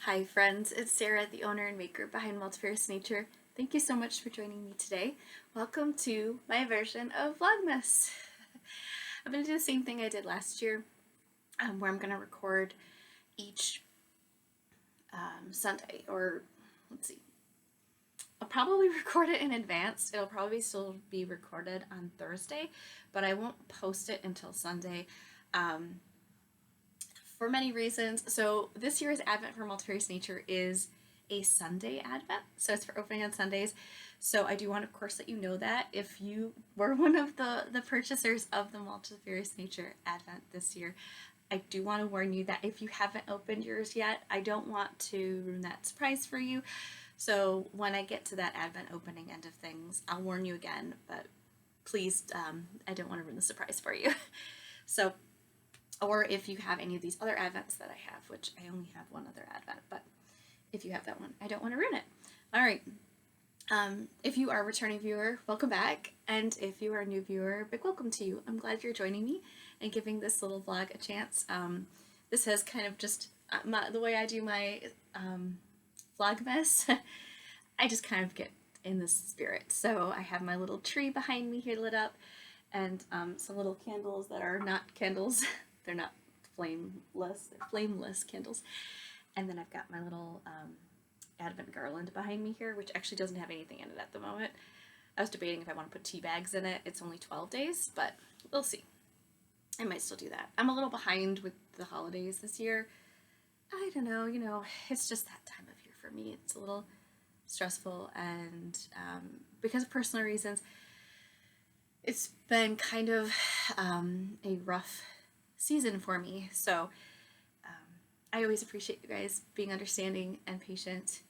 Hi friends, it's Sarah, the owner and maker behind Multifarious Nature. Thank you so much for joining me today. Welcome to my version of Vlogmas. I'm going to do the same thing I did last year, where I'm going to record each Sunday, or let's see, I'll probably record it in advance. It'll probably still be recorded on Thursday, but I won't post it until Sunday. For many reasons. So this year's Advent for Multifarious Nature is a Sunday Advent, so it's for opening on Sundays. So I do want to, of course, let you know that if you were one of the purchasers of the Multifarious Nature Advent this year, I do want to warn you that if you haven't opened yours yet, I don't want to ruin that surprise for you. So when I get to that Advent opening end of things, I'll warn you again, but please, I don't want to ruin the surprise for you. So, or if you have any of these other Advents that I have, which I only have one other Advent, but if you have that one, I don't want to ruin it. All right. If you are a returning viewer, welcome back. And if you are a new viewer, big welcome to you. I'm glad you're joining me and giving this little vlog a chance. This has kind of just the way I do my Vlogmas. I just kind of get in the spirit. So I have my little tree behind me here lit up, and some little candles that are not candles. They're not flameless, they're flameless candles. And then I've got my little Advent garland behind me here, which actually doesn't have anything in it at the moment. I was debating if I want to put tea bags in it. It's only 12 days, but we'll see. I might still do that. I'm a little behind with the holidays this year. I don't know, it's just that time of year for me. It's a little stressful, and because of personal reasons, it's been kind of a rough season for me. So I always appreciate you guys being understanding and patient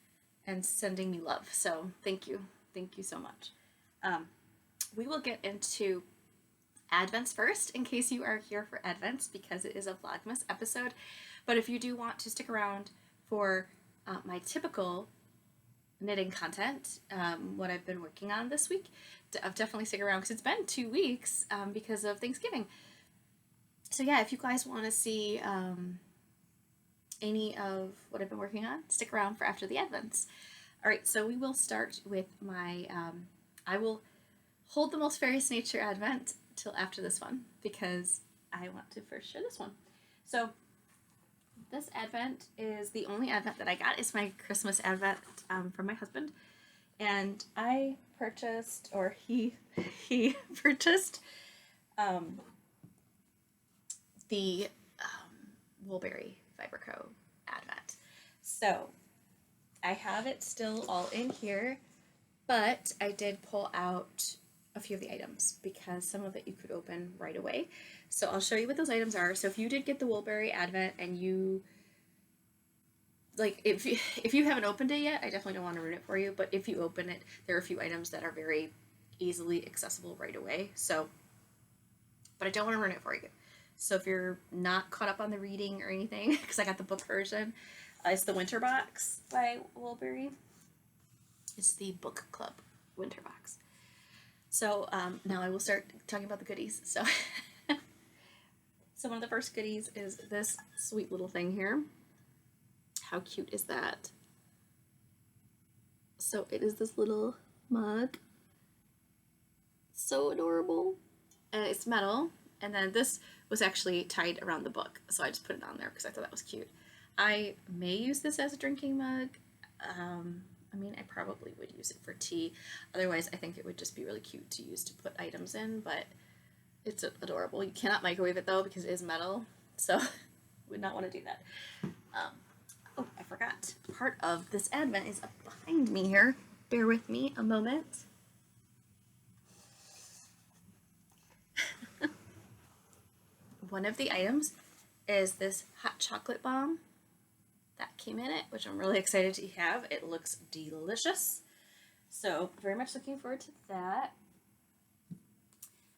and sending me love. So thank you. Thank you so much. We will get into Advents first, in case you are here for Advents, because it is a Vlogmas episode. But if you do want to stick around for my typical knitting content, what I've been working on this week, I'll definitely stick around, because it's been 2 weeks because of Thanksgiving. So yeah, if you guys want to see any of what I've been working on, stick around for after the Advents. All right, so we will start with my, I will hold the Multifarious Nature Advent till after this one, because I want to first share this one. So this Advent is the only Advent that I got. It's my Christmas Advent from my husband. And I purchased, or he purchased the Woolberry Fiber Co. Advent. So I have it still all in here, but I did pull out a few of the items because some of it you could open right away. So I'll show you what those items are. So if you did get the Woolberry Advent and you, like, if you haven't opened it yet, I definitely don't want to ruin it for you, but if you open it, there are a few items that are very easily accessible right away. So, but I don't want to ruin it for you. So if you're not caught up on the reading or anything, because I got the book version, it's the Winter Box by Woolberry. It's the book club Winter Box. So now I will start talking about the goodies. So, so one of the first goodies is this sweet little thing here. How cute is that? So it is this little mug. So adorable. And it's metal. And then this was actually tied around the book, so I just put it on there because I thought that was cute. I may use this as a drinking mug. I mean, I probably would use it for tea. Otherwise, I think it would just be really cute to use to put items in, but it's adorable. You cannot microwave it, though, because it is metal, so would not want to do that. Oh, I forgot. Part of this Advent is up behind me here. Bear with me a moment. One of the items is this hot chocolate bomb that came in it, which I'm really excited to have. It looks delicious. So very much looking forward to that.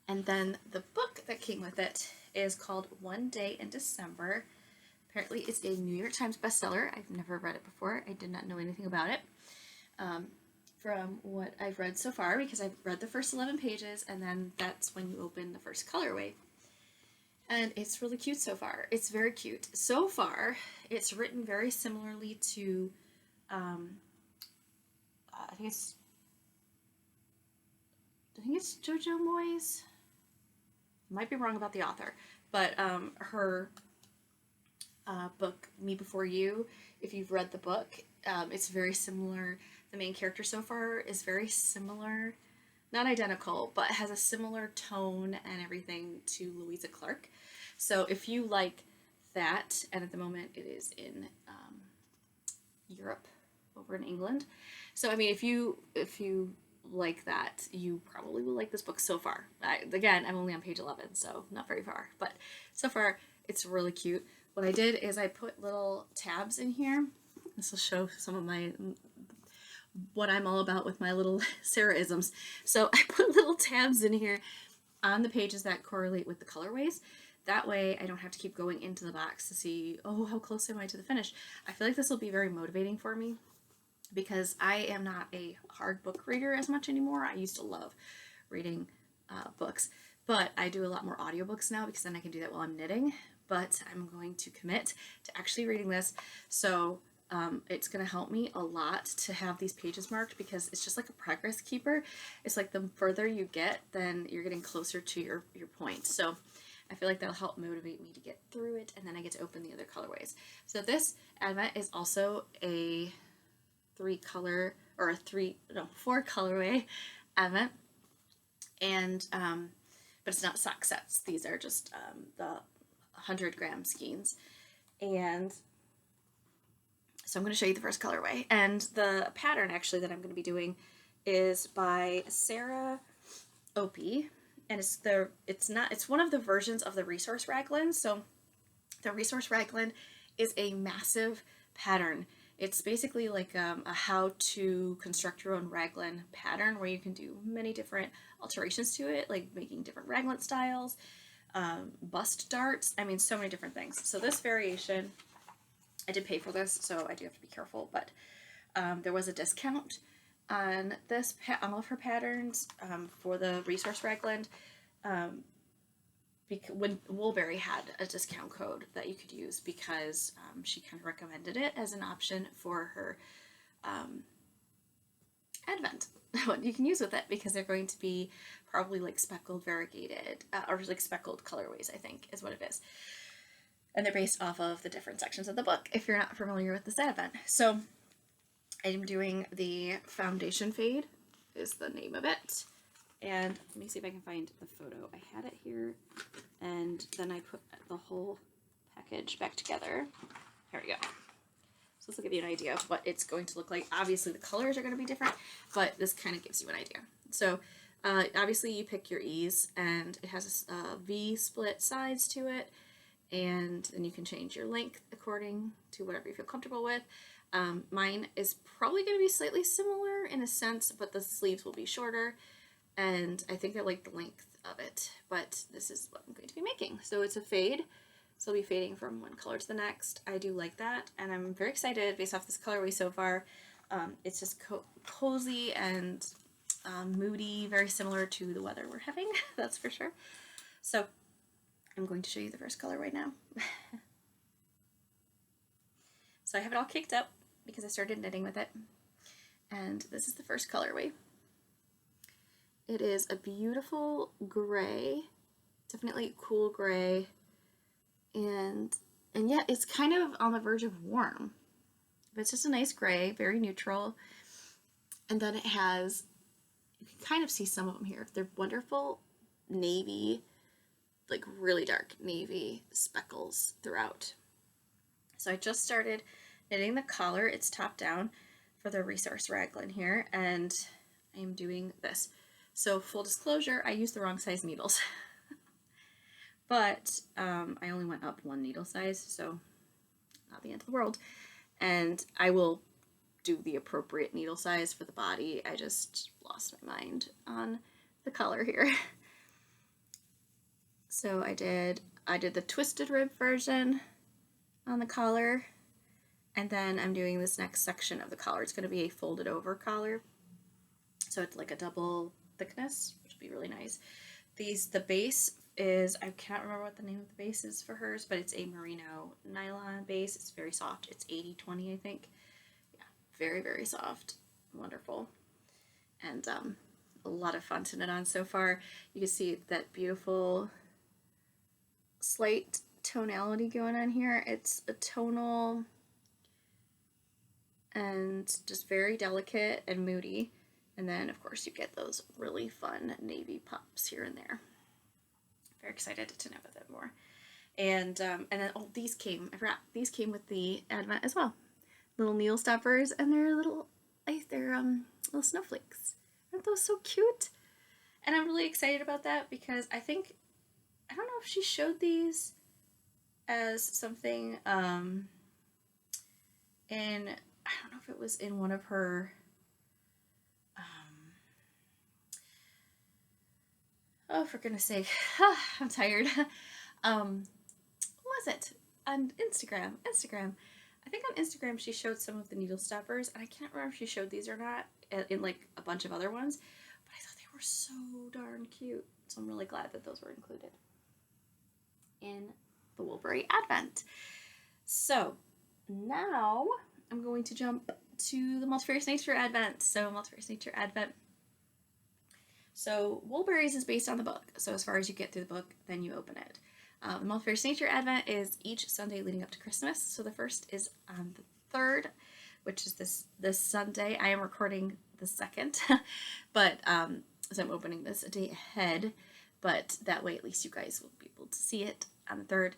And then the book that came with it is called One Day in December. Apparently it's a New York Times bestseller. I've never read it before. I did not know anything about it. From what I've read so far, because I've read the first 11 pages, and then that's when you open the first colorway. And it's really cute so far. It's very cute. So far, it's written very similarly to, I think it's JoJo Moyes. Might be wrong about the author, but her book, Me Before You, if you've read the book, it's very similar. The main character so far is very similar, not identical, but has a similar tone and everything to Louisa Clark. So if you like that, and at the moment it is in Europe, over in England. So I mean, if you like that, you probably will like this book so far. Again, I'm only on page 11, so not very far, but so far it's really cute. What I did is I put little tabs in here. This will show some of my what I'm all about with my little Sarah-isms. So I put little tabs in here on the pages that correlate with the colorways. That way I don't have to keep going into the box to see, oh, how close am I to the finish. I feel like this will be very motivating for me because I am not a hard book reader as much anymore. I used to love reading books, but I do a lot more audiobooks now because then I can do that while I'm knitting. But I'm going to commit to actually reading this. So it's going to help me a lot to have these pages marked because it's just like a progress keeper. It's like the further you get, then you're getting closer to your point. So I feel like that'll help motivate me to get through it, and then I get to open the other colorways. So this advent is also a 4 colorway advent, and but it's not sock sets. These are just the 100-gram skeins, and so I'm going to show you the first colorway. And the pattern actually that I'm going to be doing is by Sarah Opie, and it's one of the versions of the Resource Raglan. So the Resource Raglan is a massive pattern. It's basically like a how to construct your own raglan pattern where you can do many different alterations to it, like making different raglan styles, bust darts, I mean so many different things. So this variation, I did pay for this, so I do have to be careful, but there was a discount on all of her patterns for the Resource Raglan, when Woolberry had a discount code that you could use because she kind of recommended it as an option for her advent. What you can use with it, because they're going to be probably like speckled variegated or like speckled colorways, I think is what it is. And they're based off of the different sections of the book, if you're not familiar with this advent. So I'm doing the Foundation Fade is the name of it. And let me see if I can find the photo. I had it here, and then I put the whole package back together. Here we go. So this will give you an idea of what it's going to look like. Obviously the colors are going to be different, but this kind of gives you an idea. So obviously you pick your ease, and it has a V split sides to it, and then you can change your length according to whatever you feel comfortable with. Mine is probably going to be slightly similar in a sense, but the sleeves will be shorter, and I think I like the length of it, but this is what I'm going to be making. So it's a fade, so I'll be fading from one color to the next. I do like that, and I'm very excited based off this colorway so far. It's just cozy and moody, very similar to the weather we're having, that's for sure. So I'm going to show you the first color right now. So I have it all caked up because I started knitting with it, and this is the first colorway. It is a beautiful gray, definitely cool gray, and yet it's kind of on the verge of warm, but it's just a nice gray, very neutral. And then it has, you can kind of see some of them here, they're wonderful navy, like really dark navy speckles throughout. So I just started knitting the collar. It's top down for the Resource Raglan here, and I am doing this. So full disclosure, I used the wrong size needles, but I only went up one needle size, so not the end of the world. And I will do the appropriate needle size for the body. I just lost my mind on the collar here. So I did the twisted rib version on the collar, and then I'm doing this next section of the collar. It's going to be a folded over collar, so it's like a double thickness, which would be really nice. The base is, I can't remember what the name of the base is for hers, but it's a merino nylon base. It's very soft. It's 80/20, I think. Yeah, very, very soft. Wonderful. And a lot of fun to knit on so far. You can see that beautiful slight tonality going on here. It's a tonal and just very delicate and moody. And then, of course, you get those really fun navy pops here and there. Very excited to know about that more. And then, oh, these came, I forgot, these came with the Advent as well. Little needle stoppers, and they're little snowflakes. Aren't those so cute? And I'm really excited about that because I don't know if she showed these as something in, I don't know if it was in one of her oh, for goodness sake, I'm tired. What was it? On Instagram. I think on Instagram she showed some of the needle stoppers, and I can't remember if she showed these or not in like a bunch of other ones, but I thought they were so darn cute. So I'm really glad that those were included in the Woolberry Advent. So now I'm going to jump to the Multifarious Nature Advent. So Multifarious Nature Advent. So Woolberries is based on the book. So as far as you get through the book, then you open it. The Multifarious Nature Advent is each Sunday leading up to Christmas. So the first is on the 3rd, which is this Sunday. I am recording the 2nd, but so I'm opening this a day ahead. But that way, at least you guys will be able to see it on the 3rd.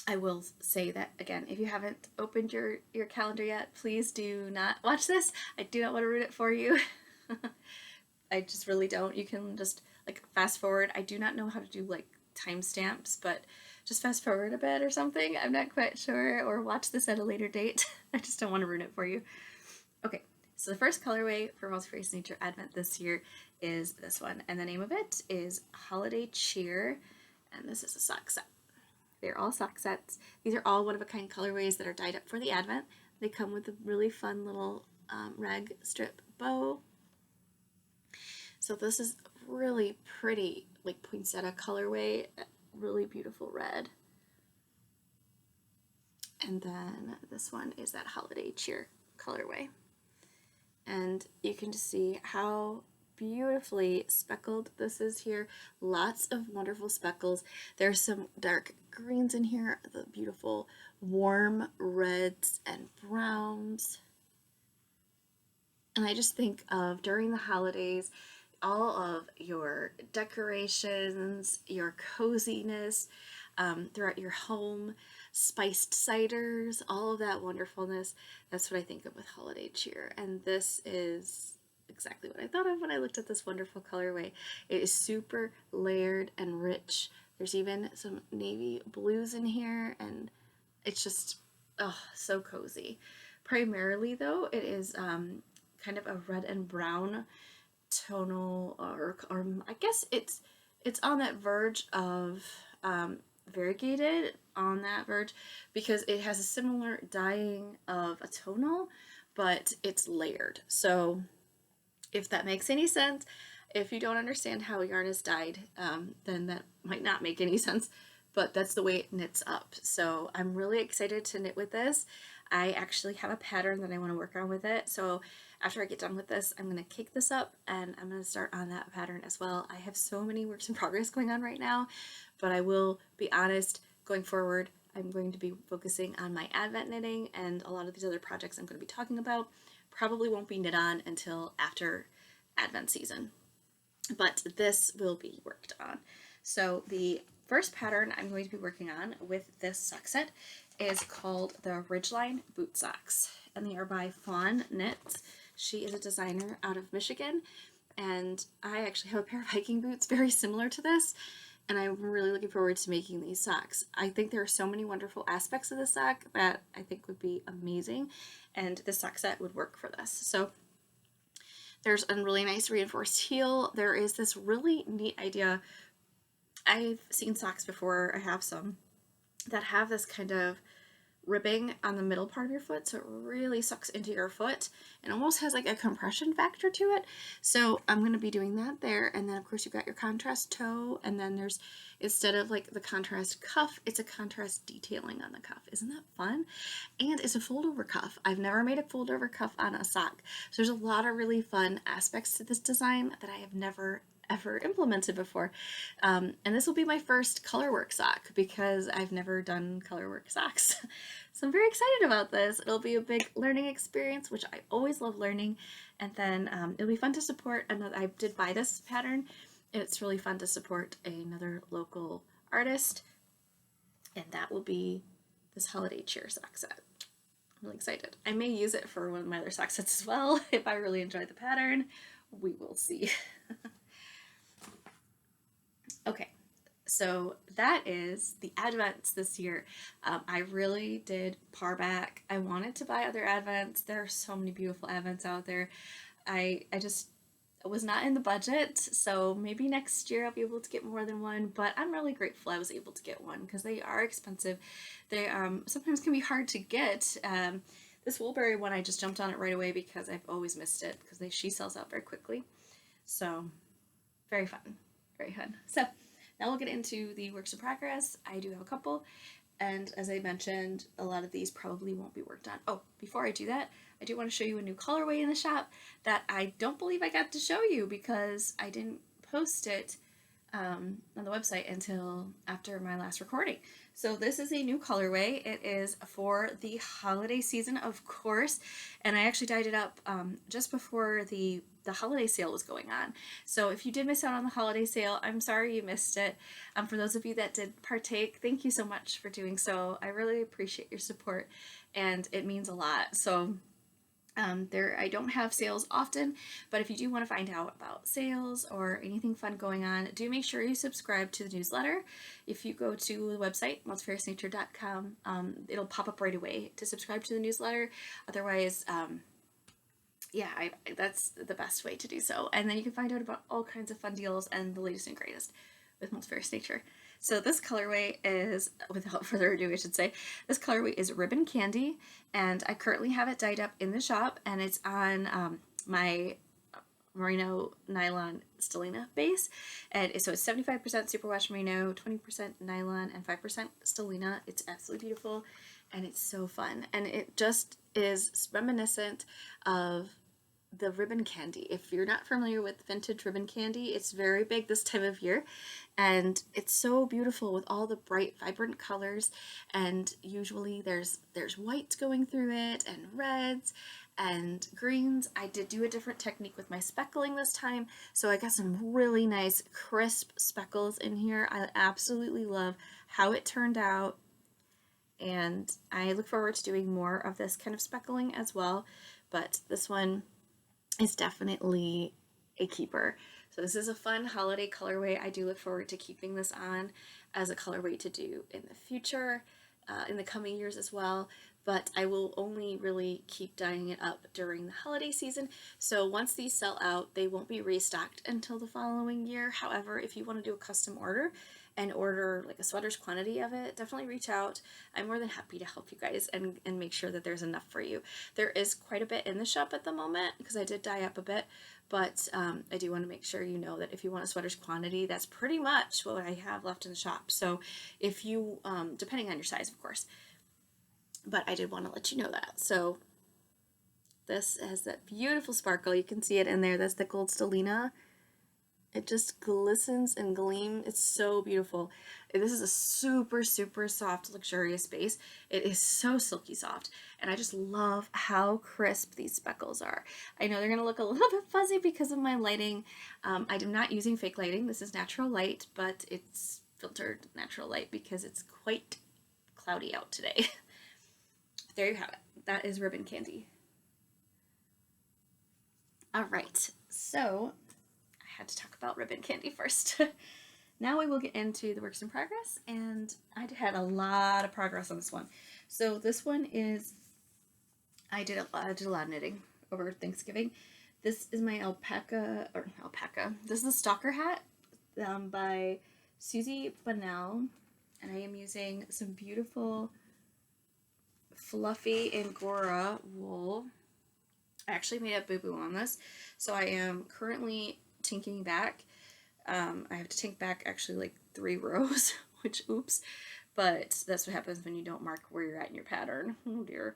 I will say that, again, if you haven't opened your calendar yet, please do not watch this. I do not want to ruin it for you. I just really don't. You can just, like, fast forward. I do not know how to do, like, timestamps, but just fast forward a bit or something. I'm not quite sure. Or watch this at a later date. I just don't want to ruin it for you. Okay, so the first colorway for Multifarious Nature Advent this year is this one. And the name of it is Holiday Cheer. And this is a sock set. They're all sock sets. These are all one-of-a-kind colorways that are dyed up for the Advent. They come with a really fun little rag strip bow. So this is really pretty, like, poinsettia colorway, really beautiful red. And then this one is that Holiday Cheer colorway. And you can just see how beautifully speckled this is here. Lots of wonderful speckles. There's some dark greens in here, the beautiful warm reds and browns. And I just think of, during the holidays, all of your decorations, your coziness throughout your home, spiced ciders, all of that wonderfulness. That's what I think of with Holiday Cheer. And this is exactly what I thought of when I looked at this wonderful colorway. It is super layered and rich. There's even some navy blues in here, and it's just, oh, so cozy. Primarily, though, it is kind of a red and brown tonal, or I guess it's on that verge of variegated, on that verge, because it has a similar dyeing of a tonal, but it's layered. So if that makes any sense, if you don't understand how yarn is dyed, then that might not make any sense, but that's the way it knits up. So I'm really excited to knit with this. I actually have a pattern that I want to work on with it. So after I get done with this, I'm going to cake this up and I'm going to start on that pattern as well. I have so many works in progress going on right now, but I will be honest, going forward, I'm going to be focusing on my Advent knitting, and a lot of these other projects I'm going to be talking about probably won't be knit on until after Advent season. But this will be worked on. So the first pattern I'm going to be working on with this sock set is called the Ridgeline Boot Socks, and they are by Fawn Knits. She is a designer out of Michigan, and I actually have a pair of hiking boots very similar to this, and I'm really looking forward to making these socks. I think there are so many wonderful aspects of the sock that I think would be amazing, and this sock set would work for this. So there's a really nice reinforced heel. There is this really neat idea. I've seen socks before, I have some, that have this kind of ribbing on the middle part of your foot, so it really sucks into your foot and almost has like a compression factor to it. So I'm going to be doing that there, and then of course you've got your contrast toe, and then there's, instead of like the contrast cuff, it's a contrast detailing on the cuff. Isn't that fun? And it's a fold over cuff. I've never made a fold over cuff on a sock, so there's a lot of really fun aspects to this design that I have never ever implemented before. And this will be my first colorwork sock because I've never done colorwork socks. So I'm very excited about this. It'll be a big learning experience, which I always love learning. And then it'll be fun to support another. I did buy this pattern, and it's really fun to support another local artist. And that will be this holiday cheer sock set. I'm really excited. I may use it for one of my other sock sets as well if I really enjoy the pattern. We will see. Okay, so that is the advents this year. I really did par back. I wanted to buy other advents. There are so many beautiful advents out there. I just was not in the budget, so maybe next year I'll be able to get more than one, but I'm really grateful I was able to get one because they are expensive. They sometimes can be hard to get. This Woolberry one, I just jumped on it right away because I've always missed it because she sells out very quickly. So very fun. Very fun. So now we'll get into the works in progress. I do have a couple, and as I mentioned, a lot of these probably won't be worked on. Oh, before I do that, I do want to show you a new colorway in the shop that I don't believe I got to show you because I didn't post it on the website until after my last recording. So this is a new colorway. It is for the holiday season, of course, and I actually dyed it up just before the holiday sale was going on. So if you did miss out on the holiday sale, I'm sorry you missed it. For those of you that did partake, thank you so much for doing so. I really appreciate your support, and it means a lot. So I don't have sales often, but if you do want to find out about sales or anything fun going on, do make sure you subscribe to the newsletter. If you go to the website, multifariousnature.com, it'll pop up right away to subscribe to the newsletter. Otherwise, yeah, that's the best way to do so. And then you can find out about all kinds of fun deals and the latest and greatest with Multifarious Nature. So this colorway is, without further ado, I should say, this colorway is Ribbon Candy, and I currently have it dyed up in the shop, and it's on my merino nylon stellina base, and so it's 75% superwash merino, 20% nylon, and 5% stellina. It's absolutely beautiful, and it's so fun, and it just is reminiscent of the ribbon candy. If you're not familiar with vintage ribbon candy, it's very big this time of year, and it's so beautiful with all the bright, vibrant colors, and usually there's whites going through it, and reds, and greens. I did do a different technique with my speckling this time, so I got some really nice crisp speckles in here. I absolutely love how it turned out, and I look forward to doing more of this kind of speckling as well, but this one is definitely a keeper. So this is a fun holiday colorway. I do look forward to keeping this on as a colorway to do in the future, in the coming years as well, but I will only really keep dyeing it up during the holiday season. So once these sell out, they won't be restocked until the following year. However, if you want to do a custom order and order like a sweater's quantity of it, definitely reach out. I'm more than happy to help you guys and make sure that there's enough for you. There is quite a bit in the shop at the moment because I did dye up a bit, but I do want to make sure you know that if you want a sweater's quantity, that's pretty much what I have left in the shop. So if you, depending on your size, of course, but I did want to let you know that. So this has that beautiful sparkle. You can see it in there. That's the gold stellina. It just glistens and gleams. It's so beautiful. This is a super, super soft, luxurious base. It is so silky soft, and I just love how crisp these speckles are. I know they're going to look a little bit fuzzy because of my lighting. I am not using fake lighting. This is natural light, but it's filtered natural light because it's quite cloudy out today. There you have it. That is Ribbon Candy. All right, so I had to talk about Ribbon Candy first. Now we will get into the works in progress, and I had a lot of progress on this one. So this one is, I did a lot of knitting over Thanksgiving. This is my alpaca. This is the Stalker Hat by Susie Bonell, and I am using some beautiful fluffy Angora wool. I actually made a boo-boo on this, so I am currently tinking back. I have to tink back actually like 3 rows, which oops, but that's what happens when you don't mark where you're at in your pattern. Oh dear.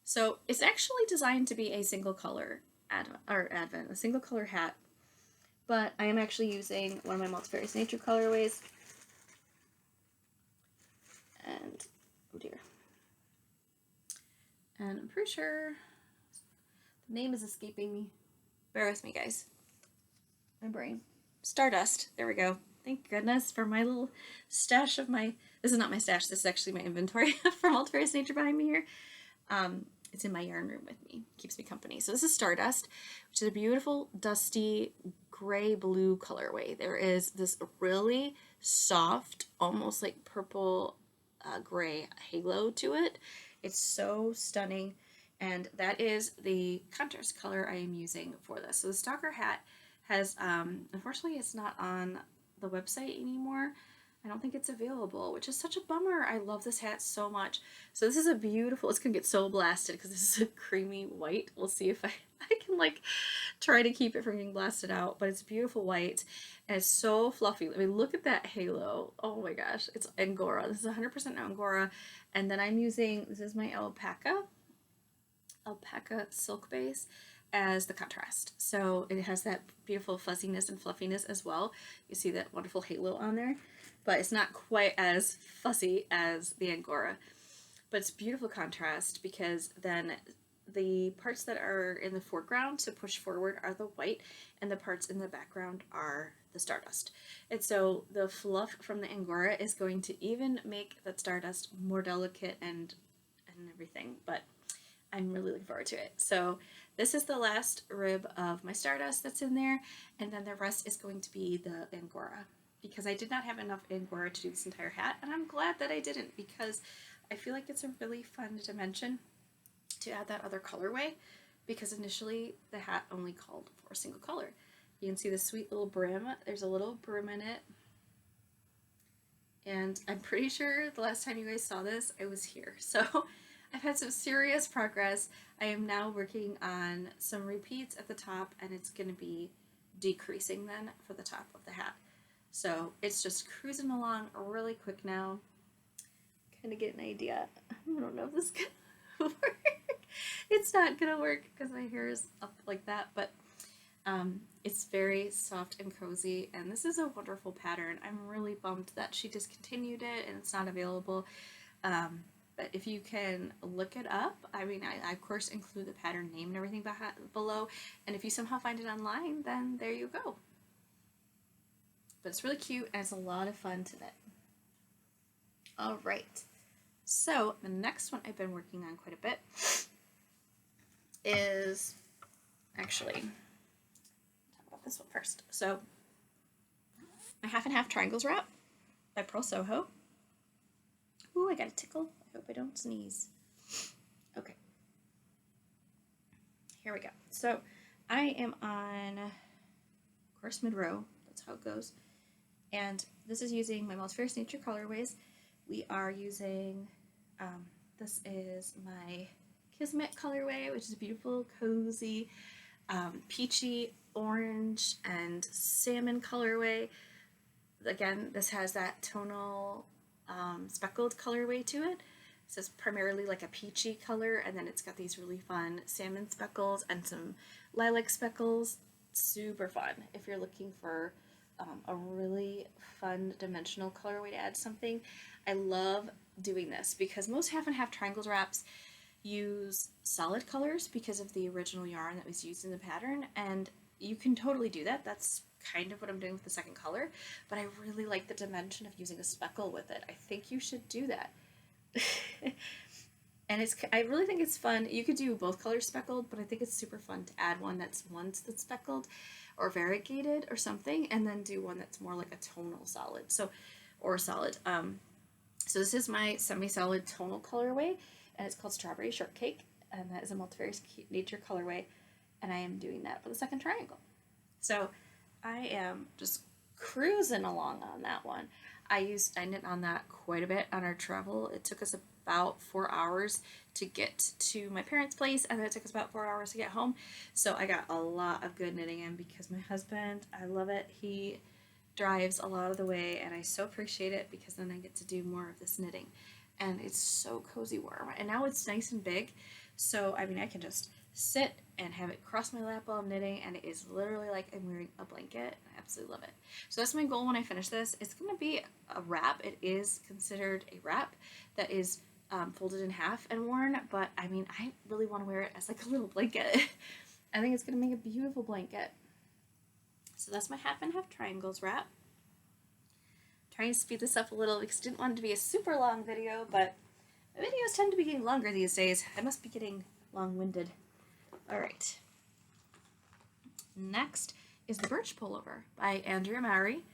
So it's actually designed to be a single color advent, a single color hat, but I am actually using one of my Multifarious Nature colorways, and oh dear. And I'm pretty sure the name is escaping me. Bear with me, guys. My brain. Stardust. There we go. Thank goodness for my little stash of my... This is not my stash. This is actually my inventory for Multifarious Nature behind me here. It's in my yarn room with me. Keeps me company. So this is Stardust, which is a beautiful, dusty, gray-blue colorway. There is this really soft, almost like purple gray halo to it. It's so stunning, and that is the contrast color I am using for this. So the Stalker hat has, unfortunately it's not on the website anymore. I don't think it's available, which is such a bummer. I love this hat so much. So this is a beautiful, it's gonna get so blasted because this is a creamy white. We'll see if I can like try to keep it from getting blasted out, but it's beautiful white and it's so fluffy. I mean, look at that halo. Oh my gosh, it's Angora. This is 100% Angora. And then I'm using, this is my alpaca silk base as the contrast. So it has that beautiful fuzziness and fluffiness as well. You see that wonderful halo on there, but it's not quite as fussy as the Angora. But it's beautiful contrast because then the parts that are in the foreground to push forward are the white, and the parts in the background are the Stardust. And so the fluff from the Angora is going to even make that Stardust more delicate and everything, but I'm really looking forward to it. So this is the last rib of my Stardust that's in there, and then the rest is going to be the Angora, because I did not have enough Angora to do this entire hat, and I'm glad that I didn't, because I feel like it's a really fun dimension to add that other colorway, because initially the hat only called for a single color. You can see the sweet little brim. There's a little brim in it, and I'm pretty sure the last time you guys saw this, I was here. So I've had some serious progress. I am now working on some repeats at the top, and it's going to be decreasing then for the top of the hat. So it's just cruising along really quick now. Kind of get an idea. I don't know if this is going to work. It's not going to work because my hair is up like that, but it's very soft and cozy, and this is a wonderful pattern. I'm really bummed that she discontinued it and it's not available. But if you can look it up, I mean, I of course include the pattern name and everything below, and if you somehow find it online, then there you go. But it's really cute and it's a lot of fun to knit. All right, so the next one I've been working on quite a bit is, actually, talk about this one first. So my half and half triangles wrap by Purl Soho. Ooh, I got a tickle. I hope I don't sneeze. Okay. Here we go. So I am on, of course, mid-row. That's how it goes. And this is using my Multifarious Nature colorways. We are using, this is my Kismet colorway, which is a beautiful, cozy, peachy orange and salmon colorway. Again, this has that tonal speckled colorway to it. So it's primarily like a peachy color, and then it's got these really fun salmon speckles and some lilac speckles. Super fun if you're looking for a really fun dimensional colorway to add something. I love doing this because most half and half triangles wraps use solid colors because of the original yarn that was used in the pattern, and you can totally do that. That's kind of what I'm doing with the second color, but I really like the dimension of using a speckle with it. I think you should do that. And I really think it's fun. You could do both colors speckled, but I think it's super fun to add one that's speckled or variegated or something, and then do one that's more like a tonal solid. So this is my semi-solid tonal colorway, and it's called Strawberry Shortcake, and that is a Multifarious Nature colorway, and I am doing that for the second triangle. So I am just cruising along on that one. I knit on that quite a bit on our travel. It took us about 4 hours to get to my parents' place, and then it took us about 4 hours to get home. So I got a lot of good knitting in because my husband, I love it, he drives a lot of the way, and I so appreciate it because then I get to do more of this knitting. And it's so cozy warm, and now it's nice and big, so I mean I can just sit and have it cross my lap while I'm knitting, and it is literally like I'm wearing a blanket. I absolutely love it. So that's my goal when I finish this. It's going to be a wrap. It is considered a wrap that is folded in half and worn, but I mean I really want to wear it as like a little blanket. I think it's going to make a beautiful blanket. So that's my half and half triangles wrap. Trying to speed this up a little because I didn't want it to be a super long video, but my videos tend to be getting longer these days. I must be getting long-winded. Alright. Next is the Birch Pullover by Andrea Mowry.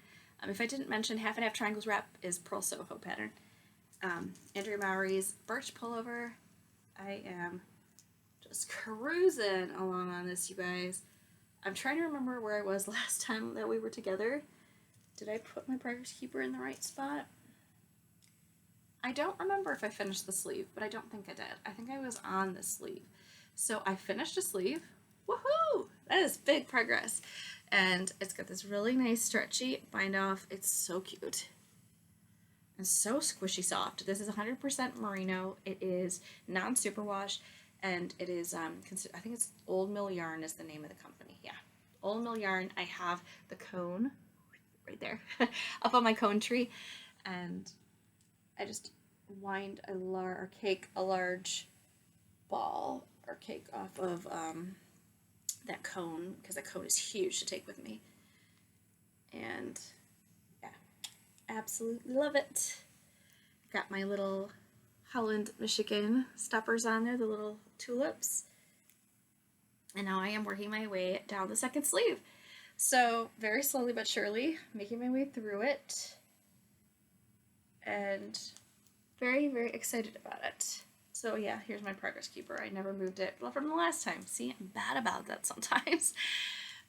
If I didn't mention, half and half triangles wrap is Purl Soho pattern. Andrea Mowry's Birch Pullover. I am just cruising along on this, you guys. I'm trying to remember where I was last time that we were together. Did I put my progress keeper in the right spot? I don't remember if I finished the sleeve, but I don't think I did. I think I was on the sleeve. So I finished a sleeve. Woohoo! That is big progress. And it's got this really nice stretchy bind off. It's so cute. And so squishy soft. This is 100% merino. It is non-superwash. And it is, I think it's Old Mill Yarn is the name of the company. Yeah. Old Mill Yarn. I have the cone right there up on my cone tree. And I just wind a large ball or cake off of that cone, because that cone is huge to take with me. And yeah, absolutely love it. Got my little Holland, Michigan stoppers on there, the little tulips. And now I am working my way down the second sleeve. So very slowly but surely, making my way through it. And very, very excited about it. So yeah, here's my progress keeper. I never moved it from the last time. See, I'm bad about that sometimes.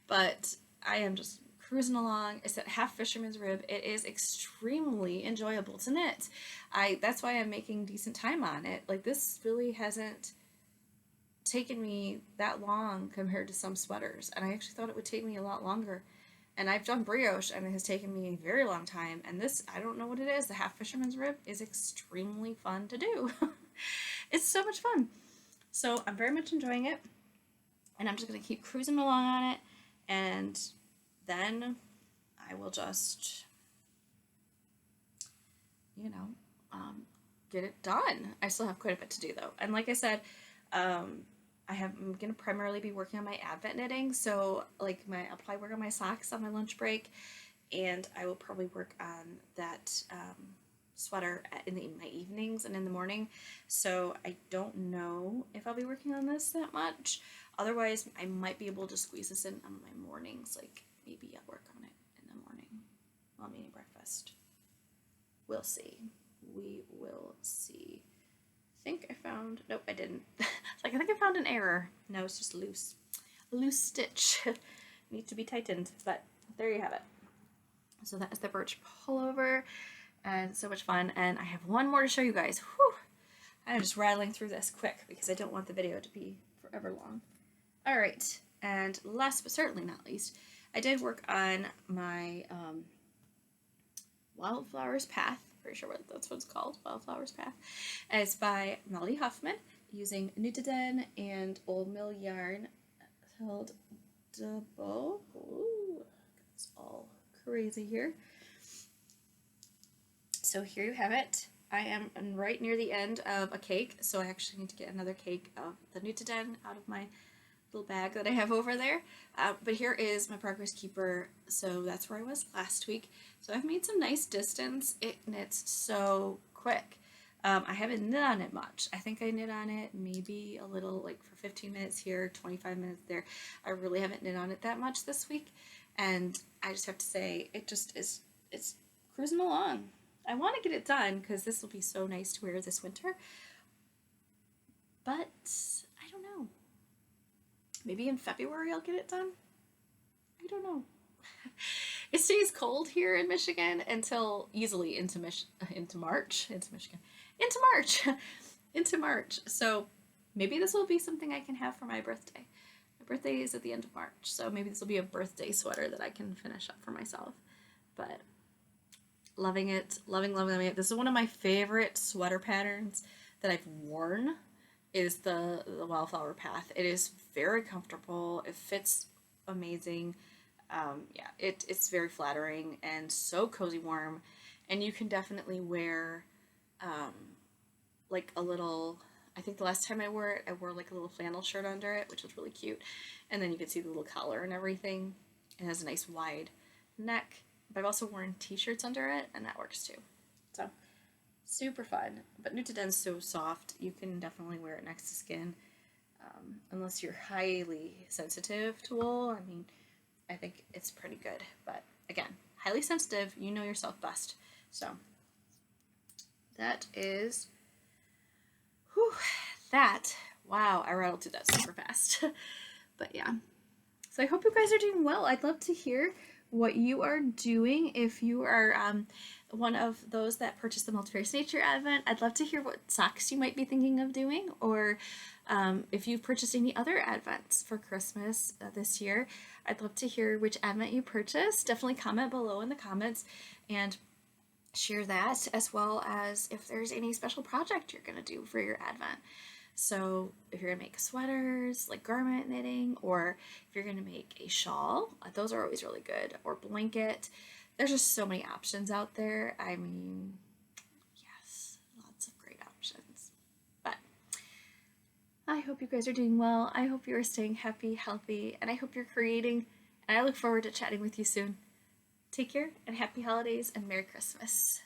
But I am just cruising along. It's that half fisherman's rib. It is extremely enjoyable to knit. That's why I'm making decent time on it. Like, this really hasn't taken me that long compared to some sweaters. And I actually thought it would take me a lot longer. And I've done brioche, and it has taken me a very long time. And this, I don't know what it is. The half fisherman's rib is extremely fun to do. It's so much fun. So I'm very much enjoying it. And I'm just going to keep cruising along on it. And then I will just, you know, get it done. I still have quite a bit to do, though. And like I said, I'm going to primarily be working on my Advent knitting. So, like, I'll probably work on my socks on my lunch break. And I will probably work on that sweater in my evenings and in the morning. So I don't know if I'll be working on this that much. Otherwise, I might be able to squeeze this in on my mornings. Like, maybe I'll work on it in the morning while I'm eating breakfast. We'll see. We will see. I think I found, nope, I didn't. I think I found an error. No, it's just loose. A loose stitch. Needs to be tightened, but there you have it. So that is the Birch Pullover, and so much fun. And I have one more to show you guys. Whew. I'm just rattling through this quick because I don't want the video to be forever long. All right, and last but certainly not least, I did work on my Wildflower's Path. Pretty sure that's what it's called, Wildflower's Path. And it's by Molly Hoffman using Nutiden and Old Mill Yarn held double. Ooh, it's all crazy here. So here you have it. I am right near the end of a cake, so I actually need to get another cake of the Nutiden out of my little bag that I have over there. But here is my progress keeper, so that's where I was last week. So I've made some nice distance. It knits so quick. I haven't knit on it much. I think I knit on it maybe a little, like for 15 minutes here, 25 minutes there. I really haven't knit on it that much this week, and I just have to say it just is, it's cruising along. I want to get it done because this will be so nice to wear this winter, but I don't know. Maybe in February I'll get it done. I don't know. It stays cold here in Michigan until easily into March, into March. Into March. So maybe this will be something I can have for my birthday. My birthday is at the end of March, so maybe this will be a birthday sweater that I can finish up for myself. But loving it, loving it. This is one of my favorite sweater patterns that I've worn, is the Wildflower Path. It is very comfortable. It fits amazing. Yeah, it's very flattering and so cozy warm, and you can definitely wear like a little, I think the last time I wore it, I wore like a little flannel shirt under it, which was really cute. And then you can see the little collar and everything. It has a nice wide neck, but I've also worn t-shirts under it, and that works too. So super fun. But Nutiden's so soft, you can definitely wear it next to skin. Unless you're highly sensitive to wool, I mean, I think it's pretty good. But again, highly sensitive, you know yourself best. So that is, whew, that, wow, I rattled through that super fast. But yeah, so I hope you guys are doing well. I'd love to hear what you are doing. If you are one of those that purchased the Multifarious Nature Advent, I'd love to hear what socks you might be thinking of doing, or if you've purchased any other Advents for Christmas this year. I'd love to hear which Advent you purchased. Definitely comment below in the comments and share that, as well as if there's any special project you're going to do for your Advent. So if you're going to make sweaters, like garment knitting, or if you're going to make a shawl, those are always really good, or blanket. There's just so many options out there. I mean, yes, lots of great options. But I hope you guys are doing well. I hope you are staying happy, healthy, and I hope you're creating, and I look forward to chatting with you soon. Take care, and happy holidays, and Merry Christmas.